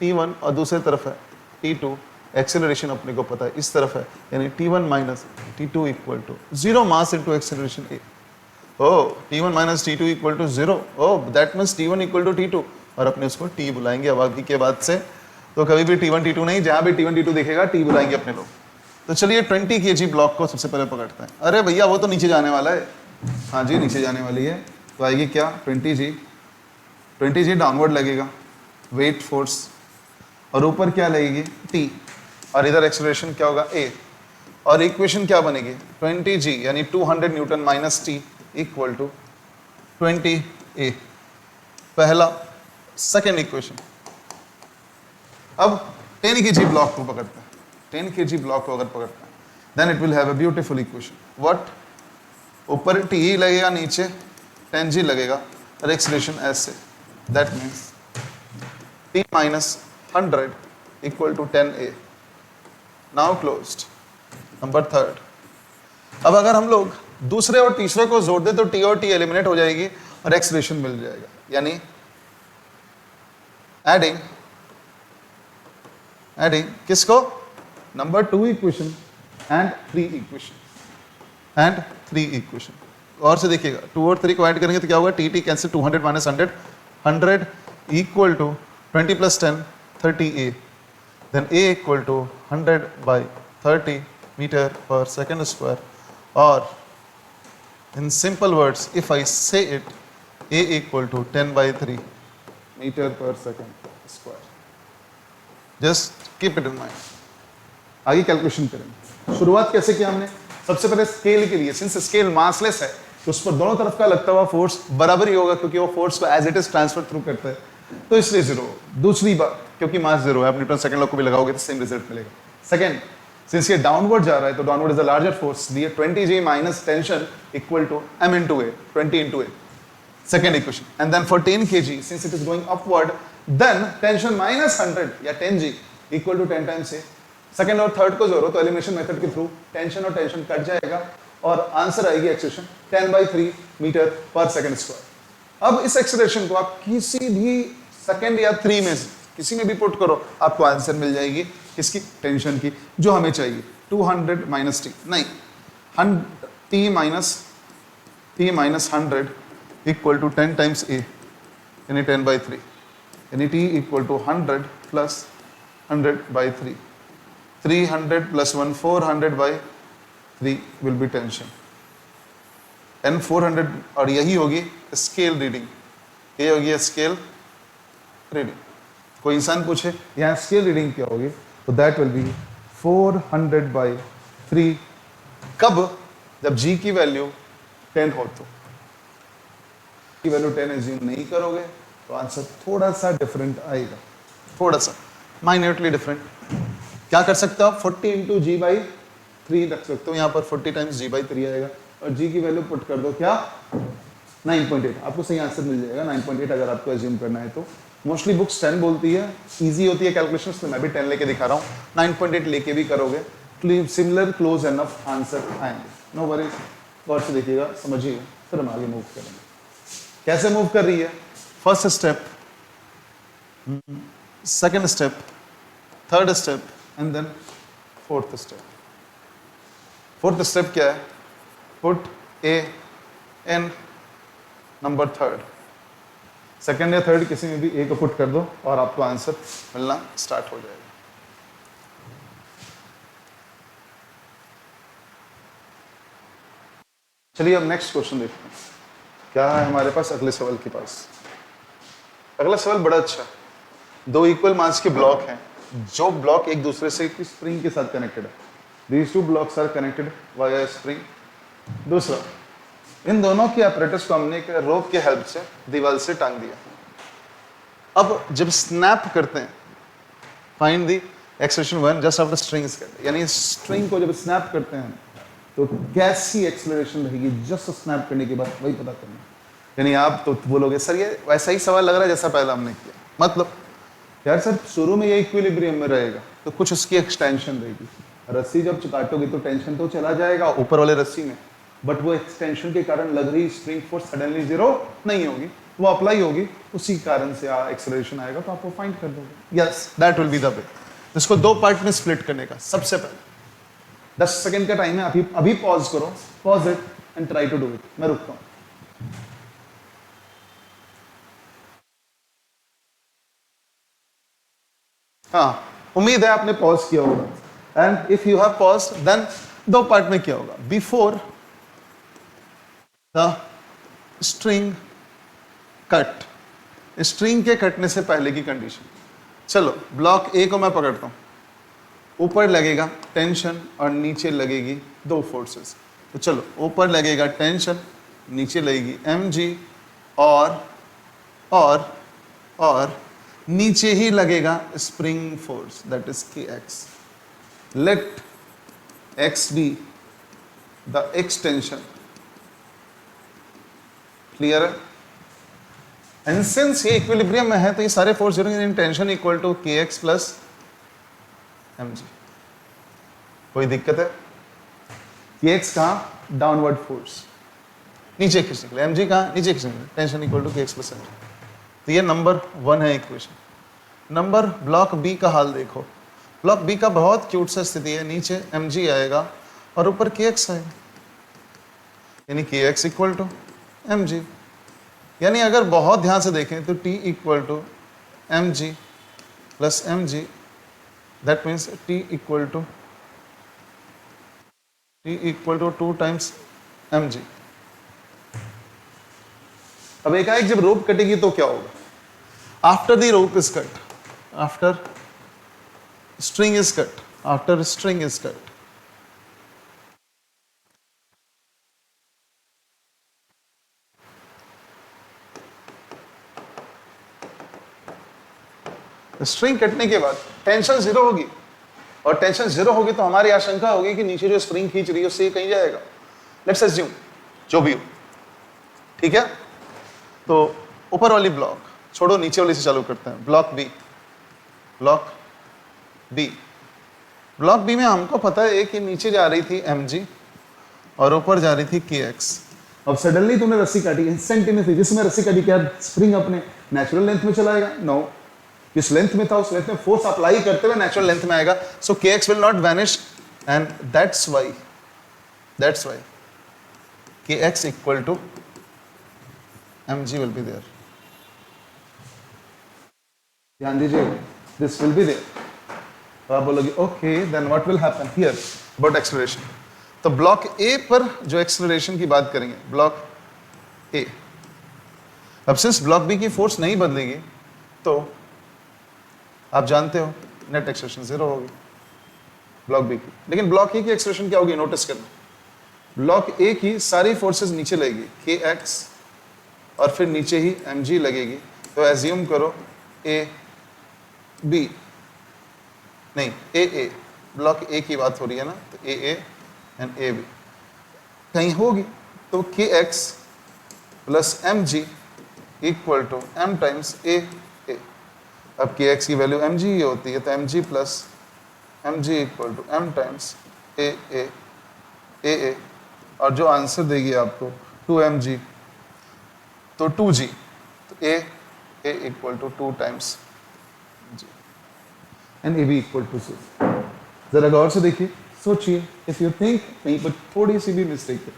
T1 और दूसरी तरफ है T2। एक्सेलरेशन अपने को पता है इस तरफ है, यानी T1 minus T2 equal to 0 mass into acceleration A। ओ T1 minus T2 equal to 0, ओ that means T1 equal to T2, और अपने उसको T बुलाएंगे अब आगे के बाद से। तो कभी भी T1 T2 नहीं, जहां भी T1 T2 दिखेगा T बुलाएंगे अपने लोग। तो चलिए 20 kg ब्लॉक को सबसे पहले पकड़ते हैं। अरे भैया वो तो नीचे जाने वाला है। हाँ जी नीचे जाने वाली है, तो आएगी क्या 20 g डाउनवर्ड लगेगा वेट फोर्स, और ऊपर क्या लगेगी T, और इधर एक्सेलरेशन क्या होगा A, और इक्वेशन क्या बनेगी 20 g यानी 200 newton minus T equal to 20 A। पहला। सेकेंड इक्वेशन, अब 10 kg ब्लॉक को पकड़ते हैं। 10 kg ब्लॉक को अगर पकड़ते हैं then it will have a beautiful equation. What? ऊपर T लगेगा, नीचे 10 g लगेगा, और एक्सेलरेशन ऐसे, that means T minus 100 equal to 10A। Now closed. Number third, अब अगर हम लोग दूसरे और तीसरे को जोड़ दे तो T और T एलिमिनेट हो जाएगी और एक्सेलरेशन मिल जाएगा, यानी एडिंग किसको? Number 2 equation and 3 equation. और से देखिएगा 2 और 3 को ऐड करेंगे तो क्या होगा? T cancel, 200 minus 100, 100 equal to 20 plus 10 30A, then A equal to 100 by 30 metre पर सेकेंड स्क्वायर, और in simple words if I say it, A equal to 10 by 3 metre पर second square. Just keep it in mind. आगे calculation करेंगे। शुरुआत कैसे किया हमने? सबसे पहले स्केल के लिए, सिंस स्केल मासलेस है तो उस पर दोनों तरफ का लगता हुआ फोर्स बराबर ही होगा, क्योंकि वो फोर्स को as it is transfer through करता है, तो इसलिए 0। दूसरी बात, क्योंकि मास 0 है, आप न्यूटन सेकंड लॉ को भी लगाओगे तो सेम रिजल्ट मिलेगा। सेकंड, सिंस ये डाउनवर्ड जा रहा है तो downward is the larger force, लिए 20 g minus tension equal to m into a, 20 into a। second equation, and then for 10 kg since it is going upward, then tension minus 100 या 10 g equal to 10 times a। Second और third को जोड़ो तो elimination method के through tension और tension cut जाएगा, और answer आएगी एक्सेलरेशन 10 by 3 मीटर पर सेकंड स्क्वायर। अब इस एक्सेलरेशन को आप किसी भी सेकंड या 3 में से किसी में भी पुट करो, आपको आंसर मिल जाएगी किसकी? टेंशन की, जो हमें चाहिए 200 माइनस टी, नहीं T minus 100 equal to 10 times A, यानी 10 by 3, यानी T equal to 100 plus 100 by 3, 300 plus 1 400 by 3 will be tension, and 400, और यही होगी स्केल रीडिंग, ये होगी स्केल रीडिंग। कोई इंसान पूछे यहाँ स्केल रीडिंग क्या होगी, तो दैट विल बी 400 by 3। कब? जब G की वैल्यू 10 हो, तो की वैल्यू 10 एज्यूम नहीं करोगे तो आंसर थोड़ा सा डिफरेंट आएगा, थोड़ा सा माइन्यूटली डिफरेंट। क्या कर सकते हो आप, 40 इंटू जी बाई 3 रख सकते हो, यहाँ पर 40 टाइम्स जी बाई 3 आएगा और जी की वैल्यू पुट कर दो क्या 9.8, आपको सही आंसर मिल जाएगा 9.8 अगर आपको एज्यूम करना है तो। मोस्टली बुक्स 10 बोलती है, इजी होती है कैलकुलेशंस, तो मैं भी 10 लेके दिखा रहा हूँ, 9.8 लेके भी करोगे सिमिलर क्लोज एनफ आंसर आएंगे, नो वरीज। गौर से देखिएगा, समझिएगा, फिर हम आगे मूव करेंगे। कैसे मूव कर रही है, first step, second step, third step and then fourth step. Fourth step क्या है, put a in number third, second या थर्ड किसी में भी ए को पुट कर दो और आपको आंसर मिलना स्टार्ट हो जाएगा। चलिए अब नेक्स्ट क्वेश्चन देखते हैं क्या है हमारे पास अगले सवाल के पास। अगला सवाल बड़ा अच्छा, दो इक्वल मास के ब्लॉक हैं, जो ब्लॉक एक दूसरे से स्प्रिंग के साथ कनेक्टेड है, these two blocks are connected via spring. दूसरा, इन दोनों के apparatus को हमने एक रोप के हेल्प से दीवार से टांग दिया। अब जब स्नैप करते हैं, find the acceleration 1 just after string is cut, यानी स्ट्रिंग को जब स्नैप करते हैं तो कैसी एक्सेलरेशन रहेगी जस्ट स्नैप करने के बाद, वही पता करना। यानी आप तो बोलोगे सर ये वैसा ही सवाल लग रहा है जैसा पहला हमने किया, मतलब यार सर शुरू में ये इक्विलिब्रियम में रहेगा तो कुछ उसकी एक्सटेंशन रहेगी, रस्सी जब काटोगे तो टेंशन तो चला जाएगा ऊपर वाले रस्सी में, बट वो एक्सटेंशन के कारण लग रही स्प्रिंग फोर्स सडनली जीरो नहीं होगी, वो अप्लाई होगी, उसी कारण से एक्सेलरेशन आएगा, तो आप वो फाइंड कर दोगे। Yes, that will be the way. इसको दो पार्ट में स्प्लिट करने का, सबसे पहले 10 सेकंड का टाइम है, अभी पॉज करो, pause it and try to do it. मैं रुकता हूं। हाँ, उम्मीद है आपने पॉज किया होगा, and if you have pause then दो पार्ट में किया होगा। Before the string cut, string के कटने से पहले की कंडीशन। चलो ब्लॉक ए को मैं पकड़ता हूं, ऊपर लगेगा टेंशन और नीचे लगेगी दो फोर्सेस, तो चलो ऊपर लगेगा टेंशन, नीचे लगेगी mg और नीचे ही लगेगा spring force that is kx। Let x be the extension, clear है? एंड सिंस ये इक्विलिब्रियम में है तो ये सारे फोर्स जीरो, इन tension equal to kx plus mg। कोई दिक्कत है? kx कहाँ, डाउनवर्ड फोर्स नीचे खींचने के लिए, mg कहाँ, नीचे खींचने के लिए, tension equal to kx plus mg। तो ये नंबर 1 है इक्वेशन। नंबर ब्लॉक बी का हाल देखो, ब्लॉक बी का बहुत क्यूट सा स्थिति है, नीचे mg आएगा और ऊपर kx आएगा, यानी kx इक्वल टू mg। यानी अगर बहुत ध्यान से देखें तो t equal to mg plus mg, that means t equal to 2 times mg। अब एकाएक जब रोप कटेगी तो क्या होगा, after the rope is cut, after string is cut, after string is cut, string कटने के बाद टेंशन जीरो होगी, और टेंशन जीरो होगी तो हमारी आशंका होगी कि नीचे जो स्प्रिंग खींच रही है उससे कहीं जाएगा। लेट्स अज्यूम जो भी हो, ठीक है? तो ऊपर वाली ब्लॉक छोड़ो, नीचे वाली से चालू करते हैं। Block B, block B, block B में हमको पता है कि नीचे जा रही थी mg और ऊपर जा रही थी kx। अब सडनली तुमने रस्सी काटी, इंस्टेंटेनियसली जिसमें रस्सी काटी, क्या स्प्रिंग अपने नेचुरल लेंथ में चला जाएगा? नो, किस लेंथ में था उस लेंथ में फोर्स अप्लाई करते हुए नेचुरल लेंथ में आएगा, so kx will not vanish, and that's why kx equal to mg will be there. ध्यान दीजिए, दिस विल बी देयर। तो आप बोलोगे okay, then what will happen here about acceleration. तो ब्लॉक ए पर जो एक्सेलरेशन की बात करेंगे, ब्लॉक ए, अब सिंस ब्लॉक बी की फोर्स नहीं बदलेगी तो आप जानते हो नेट एक्सेलरेशन जीरो होगी ब्लॉक बी की। लेकिन ब्लॉक ए की एक्सेलरेशन क्या होगी, नोटिस करना, ब्लॉक ए की सारी फोर्सेस नीचे लगेगी kx और फिर नीचे ही mg लगेगी, तो एज्यूम करो ए बी, नहीं ए ब्लॉक ए की बात हो रही है ना, तो ए एंड ए बी कहीं होगी, तो k x plus m g equal to m times a. अब के एक्स की वैल्यू एम जी होती है, तो m g plus m g equal to m times a, और जो आंसर देगी आपको 2mg, तो 2g, तो a equal to 2 times g and a B equal to 6। जरा गौर से देखिए, सोचिए, इफ यू थिंक कहीं पर थोड़ी सी भी मिस्टेक है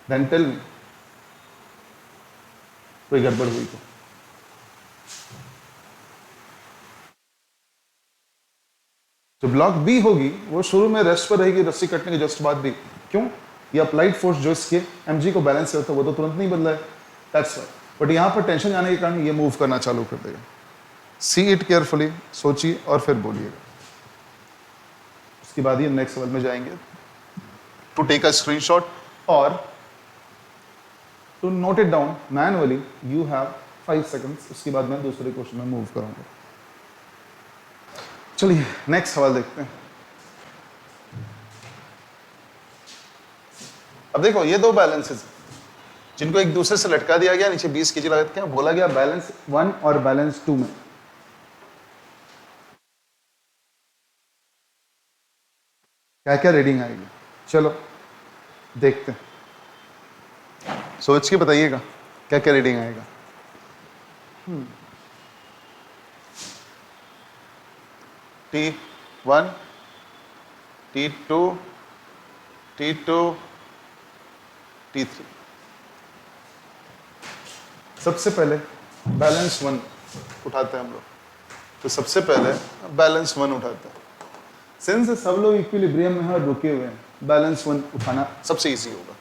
देन टेल मी, कोई गड़बड़ हुई तो। जो ब्लॉक बी होगी वो शुरू में रेस्ट पर रहेगी, रस्सी कटने के जस्ट बाद भी। क्यों? ये अप्लाइड फोर्स जो इसके mg को बैलेंस करता है वो तो तुरंत नहीं बदला है, दैट्स व्हाई। बट यहाँ पर टेंशन जाने के कारण ये मूव करना चालू कर देगा। सी इट केयरफुली, सोचिए और फिर बोलिएगा। उसके बाद ही हम नेक्स्ट सवाल में जाएंगे। टू टेक अ स्क्रीनशॉट और to note it down manually you have 5 seconds. उसके बाद मैं दूसरे क्वेश्चन में मूव करूंगा। चलिए नेक्स्ट सवाल देखते हैं। अब देखो, ये दो बैलेंसेस जिनको एक दूसरे से लटका दिया गया, नीचे 20 kg लगा के बोला गया बैलेंस 1 और बैलेंस 2 में क्या क्या रीडिंग आएगी। चलो देखते हैं, सोच के बताइएगा क्या क्या रीडिंग आएगा। T1, T2, T2, T3। सबसे पहले बैलेंस 1 उठाते हैं हम लोग, तो सबसे पहले बैलेंस 1 उठाते हैं। सिंस सब लोग इक्विलिब्रियम में हैं और रुके हुए हैं, बैलेंस 1 उठाना सबसे इजी होगा।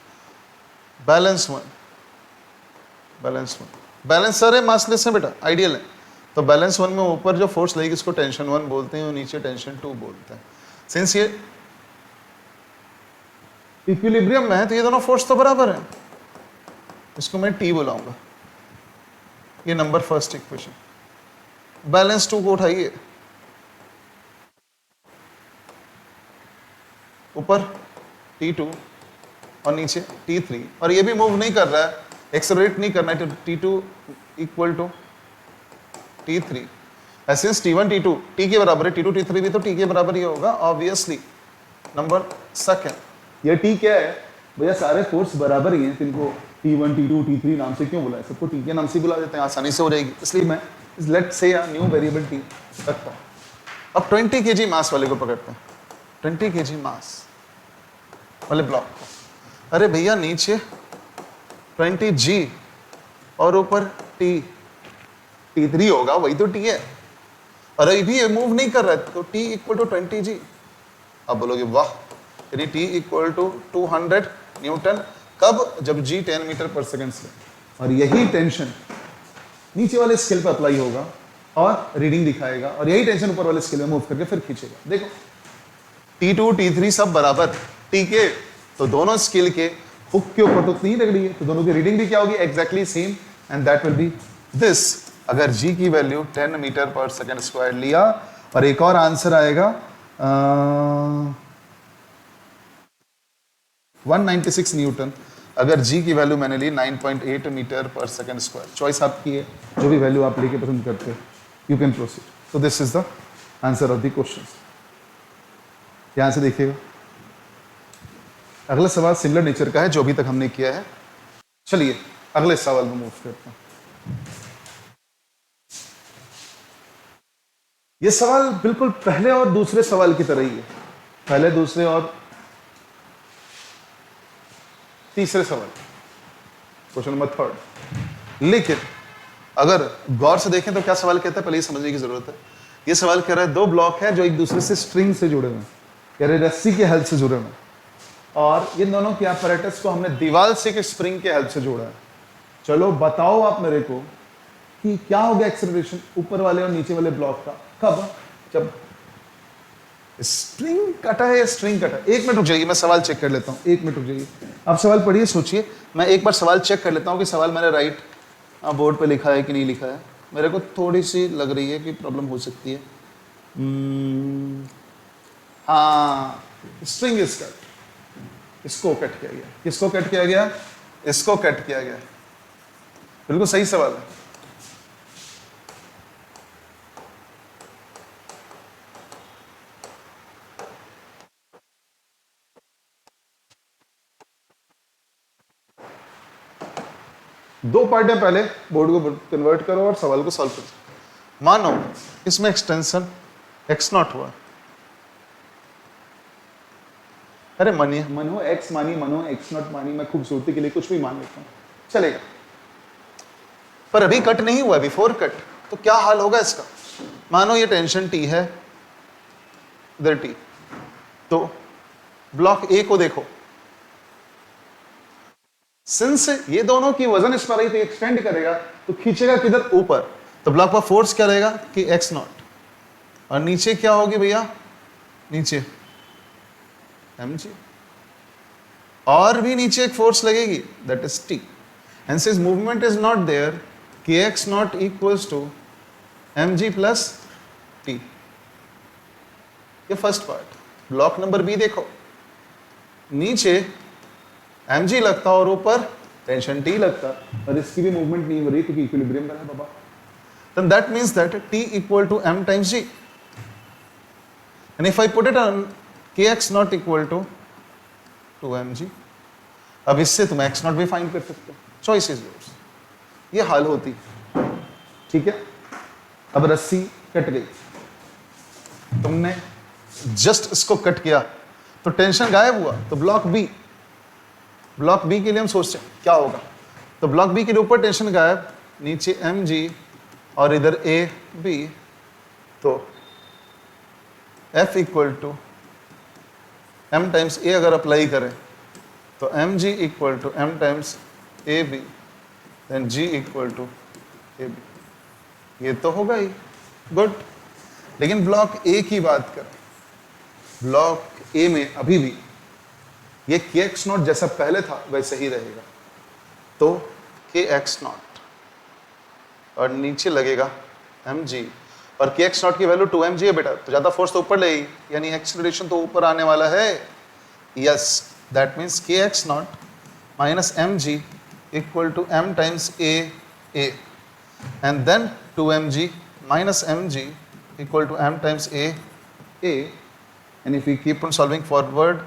बैलेंस 1, बैलेंस सारे मासलेस हैं बेटा, आइडियल है। तो बैलेंस 1 में ऊपर जो फोर्स लगेगी इसको टेंशन 1 बोलते हैं और नीचे टेंशन 2 बोलते हैं। सिंस ये इक्विलिब्रियम में है तो ये दोनों फोर्स तो बराबर है, इसको मैं T बुलाऊंगा। ये नंबर फर्स्ट इक्वेशन। बैलेंस 2 को उठाइए, ऊपर T2 और नीचे T3, और ये भी मूव नहीं कर रहा है, एक्सेलरेट नहीं करना है, तो T2 इक्वल टू T3। ऐसे T1 T2 T के बराबर है, T2 T3 भी तो T के बराबर ही होगा ऑब्वियसली। नंबर सेकंड, ये T क्या है भैया, सारे फोर्स बराबर ही हैं, इनको T1 T2 T3 नाम से क्यों बुलाए, सबको T के नाम से बुला देते हैं, आसानी से हो जाएगी। इसलिए मैं let's say new variable T रखता हूँ। अब 20 kg मास वाले को पकड़ते हैं, 20 kg मास वाले ब्लॉक को। अरे भैया नीचे 20g और ऊपर T3 होगा, वही तो T है, और अभी भी ये मूव नहीं कर रहा है, तो T इक्वल टू 20g। अब बोलोगे वाह, यानी T इक्वल टू 200 न्यूटन। कब? जब G 10 मीटर पर सेकेंड से, और यही टेंशन नीचे वाले स्केल पर अप्लाई होगा और रीडिंग दिखाएगा, और यही टेंशन ऊपर वाले स्केल में मूव करके फिर खींचेगा। देखो T2 T3 सब बराबर T के, तो दोनों स्केल के हुक के ऊपर तो नहीं रख रही है, तो दोनों की रीडिंग भी क्या होगी, exactly same, and that will B this. अगर G की वैल्यू 10 मीटर पर सेकेंड स्क्वायर लिया, और एक और आंसर आएगा 196 न्यूटन। अगर G की वैल्यू मैंने ली 9.8 मीटर पर सेकेंड स्क्वायर। चॉइस आपकी है, जो भी वैल्यू आप लेके पसंद करते हैं, यू कैन प्रोसीड। तो this is the answer of the question. ध्यान से देखिएगा। अगला सवाल सिमिलर नेचर का है जो अभी तक हमने किया है। चलिए अगले सवाल में मूव करते हैं। यह सवाल बिल्कुल पहले और दूसरे सवाल की तरह ही है, पहले, दूसरे और तीसरे सवाल, क्वेश्चन नंबर 3। लेकिन अगर गौर से देखें तो क्या सवाल कहता है, पहले ये समझने की जरूरत है। यह सवाल कह रहा है दो ब्लॉक हैं जो एक दूसरे से स्ट्रिंग से जुड़े हुए हैं, यानी रस्सी के हेल्प से जुड़े हुए हैं, और इन दोनों के apparatus को हमने दीवार से के स्प्रिंग के हेल्प से जोड़ा है। चलो बताओ आप मेरे को कि क्या हो गया एक्सेलरेशन ऊपर वाले और नीचे वाले ब्लॉक का, कब? जब स्ट्रिंग कटा है या स्ट्रिंग कटा है। 1 मिनट रुक जाइए, मैं सवाल चेक कर लेता हूँ, 1 मिनट रुक जाइए। आप सवाल पढ़िए, सोचिए, मैं एक बार सवाल चेक कर लेता हूँ कि सवाल मैंने राइट बोर्ड पे लिखा है कि नहीं लिखा है। मेरे को थोड़ी सी लग रही है कि प्रॉब्लम हो सकती है। हाँ, स्ट्रिंग इज कट। इसको कट किया गया। किसको कट किया गया? इसको कट किया गया। बिल्कुल सही सवाल है। दो पार्ट है, पहले बोर्ड को कन्वर्ट करो और सवाल को सॉल्व करो। मानो इसमें एक्सटेंशन x नॉट हुआ। अरे मानिए, मन हो x मानिए, मन हो x नॉट मानिए, मैं खूबसूरती के लिए कुछ भी मान लेता हूं, चलेगा। पर अभी कट नहीं हुआ, बिफोर कट, तो क्या हाल होगा इसका? मानो ये टेंशन t है, इधर t, तो ब्लॉक A को देखो, सिंस ये दोनों की वजन इस पर आई तो एक्सटेंड करेगा, तो खींचेगा किधर? ऊपर। तो ब्लॉक पर फोर्स क्या रहेगा कि x नॉट, और नीचे क्या होगी भैया? नीचे mg, और भी नीचे एक फोर्स लगेगी, that is t। Hence his movement is not there, kx naught equals to mg plus t। ये first part. Block number B देखो, नीचे mg लगता और ऊपर टेंशन t लगता, और इसकी भी मूवमेंट नहीं हो रही क्योंकि इक्विलिब्रियम पर है बाबा। Then that means that t equal to m times g, and if I put it on kx not equal to 2mg, अब इससे तुम x नॉट भी फाइंड कर सकते हो, चॉइस इज योर्स। ये हाल होती, ठीक है। अब रस्सी कट गई, तुमने जस्ट इसको कट किया तो टेंशन गायब हुआ, तो ब्लॉक बी के लिए हम सोचते हैं क्या होगा। तो ब्लॉक बी के लिए ऊपर टेंशन गायब, नीचे mg और इधर a b, तो F equal to m times a अगर अप्लाई करें तो mg equal to m times a B, then g equal to a B. ये तो होगा ही, गुड। लेकिन ब्लॉक ए की बात करें, ब्लॉक ए में अभी भी ये kx नॉट जैसा पहले था वैसे ही रहेगा, तो kx नॉट और नीचे लगेगा mg, और kx नॉट की वैल्यू 2mg है बेटा, तो ज्यादा फोर्स तो ऊपर लगेगी, यानी एक्सीलरेशन तो ऊपर आने वाला है। Yes, that means kx naught minus mg equal to m times a, and then 2mg minus mg equal to m times a, and if we keep on solving forward,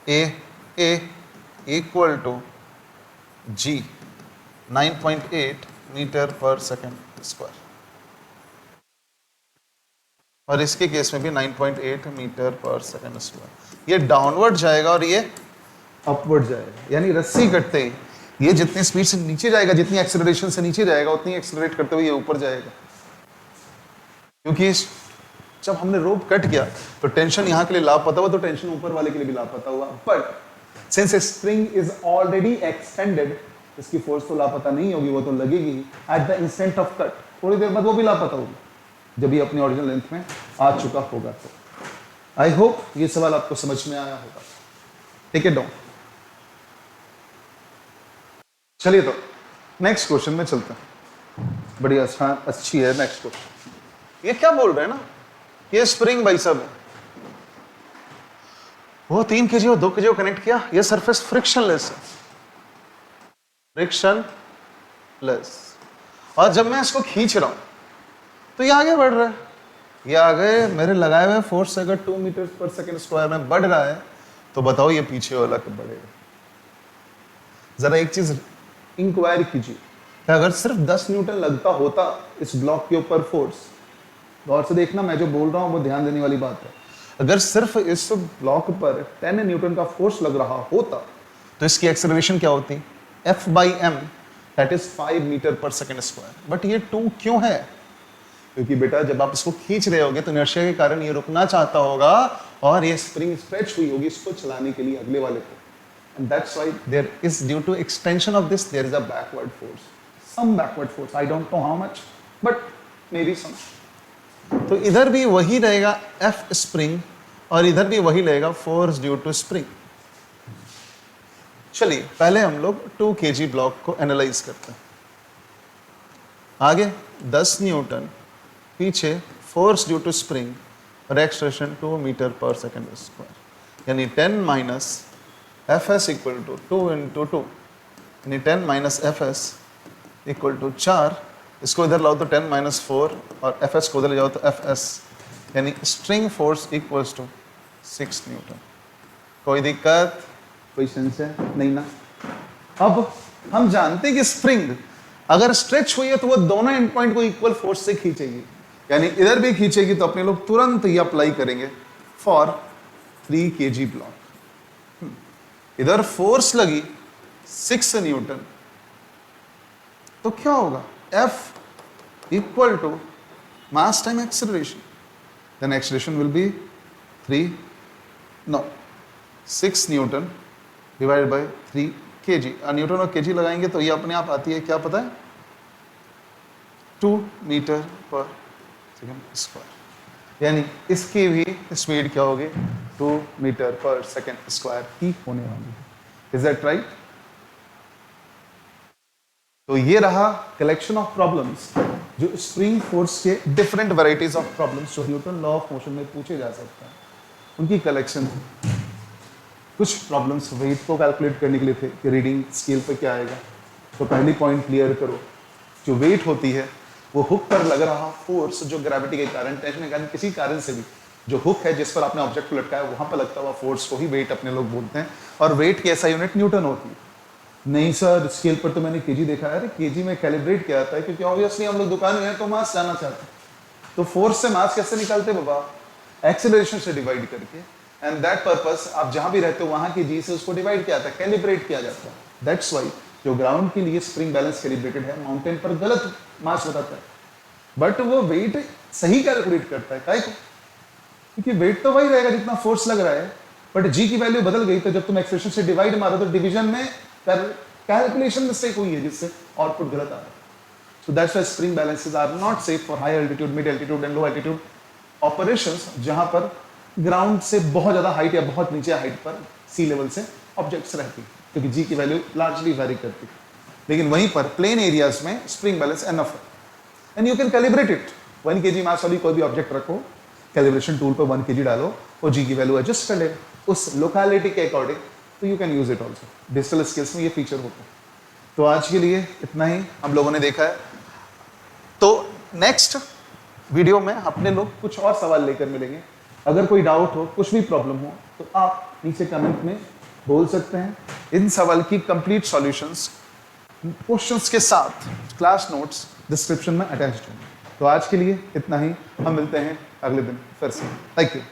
a equal to g 9.8 meter per second square, और इसके case में भी 9.8 metre पर second square. ये downward जाएगा और ये upward जाएगा, यानी रस्सी कटते ही ये जितनी स्पीड से नीचे जाएगा, जितनी एक्सेलरेशन से नीचे जाएगा, उतनी एक्सेलरेट करते हुए ये ऊपर जाएगा। क्योंकि जब हमने रोप कट किया तो टेंशन यहाँ के लिए लापता हुआ, तो टेंशन ऊपर वाले के लिए भी लापता हुआ। But since spring is already extended, इसकी फोर्स तो लापता नहीं होगी, वो तो लगेगी at the instant of cut. थोड़ी देर बाद वो भी लापता होगी जब ये अपनी ओरिजिनल लेंथ में आ चुका होगा। तो आई होप ये सवाल आपको समझ में आया होगा। Take it down. चलिए तो नेक्स्ट क्वेश्चन में चलते हैं। बड़ी आसान अच्छी है नेक्स्ट क्वेश्चन। ये क्या बोल रहे हैं ना, ये स्प्रिंग भाई साहब है, वो 3 kg और 2 kg को कनेक्ट किया, ये सरफेस फ्रिक्शनलेस है, फ्रिक्शनलेस। और जब मैं इसको खींच रहा हूं तो ये आगे बढ़ रहा है, ये आगे मेरे लगाए हुए फोर्स से अगर 2 मीटर पर सेकेंड स्क्वायर में बढ़ रहा है, तो बताओ ये पीछे वाला कब बढ़ेगा? जरा एक चीज इंक्वायरी कीजिए, अगर सिर्फ 10 न्यूटन लगता होता इस ब्लॉक के ऊपर फोर्स, गौर से देखना मैं जो बोल रहा हूं वो ध्यान देने वाली बात है, अगर सिर्फ इस ब्लॉक पर 10 न्यूटन का फोर्स लग रहा होता तो इसकी एक्सेलरेशन क्या होती? F/m, दैट इज 5 मीटर पर सेकेंड स्क्वायर। बट ये 2 क्यों है? क्योंकि बेटा जब आप इसको खींच रहे होगे तो इनर्शिया के कारण ये रुकना चाहता होगा और ये स्प्रिंग स्ट्रेच हुई होगी इसको चलाने के लिए अगले वाले को, and that's why there is, due to extension of this, there is a backward force, some backward force, I don't know how much, but maybe some। तो इधर भी वही रहेगा F स्प्रिंग और इधर भी वही रहेगा फोर्स ड्यू टू स्प्रिंग। चलिए पहले हम लोग 2 kg ब्लॉक को एनालाइज करते हैं। आगे 10 न्यूटन, पीछे फोर्स ड्यू टू स्प्रिंग और एक्सलेरेशन 2 मीटर पर सेकेंड स्क्वायर, यानी 10 minus F S equal to 2 into 2, यानी 10 minus F S equal to 4, इसको इधर लाओ तो 10 माइनस 4 और एफ एस को उधर ले जाओ तो एफ एस, यानी string force equals to 6 newton. कोई दिक्कत, कोई संशय नहीं ना? अब हम जानते हैं कि स्प्रिंग अगर स्ट्रेच हुई है तो वो दोनों एंड पॉइंट को इक्वल फोर्स से खींचेगी, यानी इधर भी खींचेगी, तो अपने लोग तुरंत ये अप्लाई करेंगे फॉर 3 kg ब्लॉक। इधर फोर्स लगी 6 न्यूटन, तो क्या होगा? F equal to mass time acceleration, then acceleration will be 6 newton divided by 3 kg। Newton और kg लगाएंगे तो ये अपने आप आती है, क्या पता है? 2 मीटर पर सेकेंड स्क्वायर, यानी इसकी भी स्पीड क्या होगी? 2 मीटर पर सेकेंड स्क्वायर की होने वाली है। Is that right? तो ये रहा कलेक्शन ऑफ प्रॉब्लम्स, जो स्प्रिंग फोर्स के डिफरेंट वैरायटीज ऑफ प्रॉब्लम्स जो न्यूटन लॉ ऑफ मोशन में पूछे जा सकते हैं, उनकी कलेक्शन। कुछ प्रॉब्लम्स वेट को कैलकुलेट करने के लिए थे कि रीडिंग स्केल पे क्या आएगा, तो पहली पॉइंट क्लियर करो, जो वेट होती है वो हुक पर लग रहा फोर्स, जो ग्रेविटी के कारण, टेंशन के कारण, किसी कारण से भी जो हुक है जिस पर आपने ऑब्जेक्ट को लटकाया वहां पर लगता हुआ फोर्स को ही वेट अपने लोग बोलते हैं, और वेट की ऐसा यूनिट न्यूटन होती है। नहीं सर, स्केल पर तो मैंने केजी देखा है। अरे केजी में कैलिब्रेट किया जाता है, क्योंकि ऑब्वियसली हम लोग दुकान में हैं तो मास जाना चाहते हैं, तो फोर्स से मास कैसे निकालते बाबा? एक्सेलरेशन से डिवाइड करके, एंड दैट पर्पस आप जहां भी रहते हो वहां की जी से उसको डिवाइड किया जाता है, कैलिब्रेट किया जाता है। दैट्स वाई जो ग्राउंड के लिए स्प्रिंग बैलेंस कैलिब्रेटेड है, माउंटेन पर गलत मास बताता है, बट वो वेट सही कैलकुलेट करता है। काहे को? क्योंकि वेट तो वही रहेगा जितना फोर्स लग रहा है, बट जी की वैल्यू बदल गई, तो जब तुम एक्सप्रेशन से डिवाइड मारो तो डिवीजन में कैलकुलेशन मिस्टेक हुई है, जिससे आउटपुट गलत आ रहा है। So that's why spring balances are not safe for high altitude, mid altitude and low altitude operations, जहां पर ग्राउंड से बहुत ज्यादा हाइट या बहुत नीचे हाइट पर सी लेवल से ऑब्जेक्ट्स रहती, क्योंकि जी की वैल्यू लार्जली वेरी करती है। लेकिन वहीं पर प्लेन एरियाज में स्प्रिंग बैलेंस एनफ है, and you can calibrate it. 1 kg मास वाली कोई भी ऑब्जेक्ट रखो, कैलिब्रेशन टूल पर 1 kg डालो, और जी की वैल्यू एडजस्ट कर ले उस लोकेलिटी के अकॉर्डिंग, तो you can use it also. Digital scales में ये फीचर होता है। तो आज के लिए इतना ही हम लोगों ने देखा है, तो नेक्स्ट वीडियो में अपने लोग कुछ और सवाल लेकर मिलेंगे। अगर कोई डाउट हो, कुछ भी प्रॉब्लम हो, तो आप नीचे कमेंट में बोल सकते हैं। इन सवाल की कंप्लीट सॉल्यूशंस क्वेश्चंस के साथ क्लास नोट्स डिस्क्रिप्शन में अटैच्ड होंगे। तो आज के लिए इतना ही, हम मिलते हैं अगले दिन फिर से। Thank you.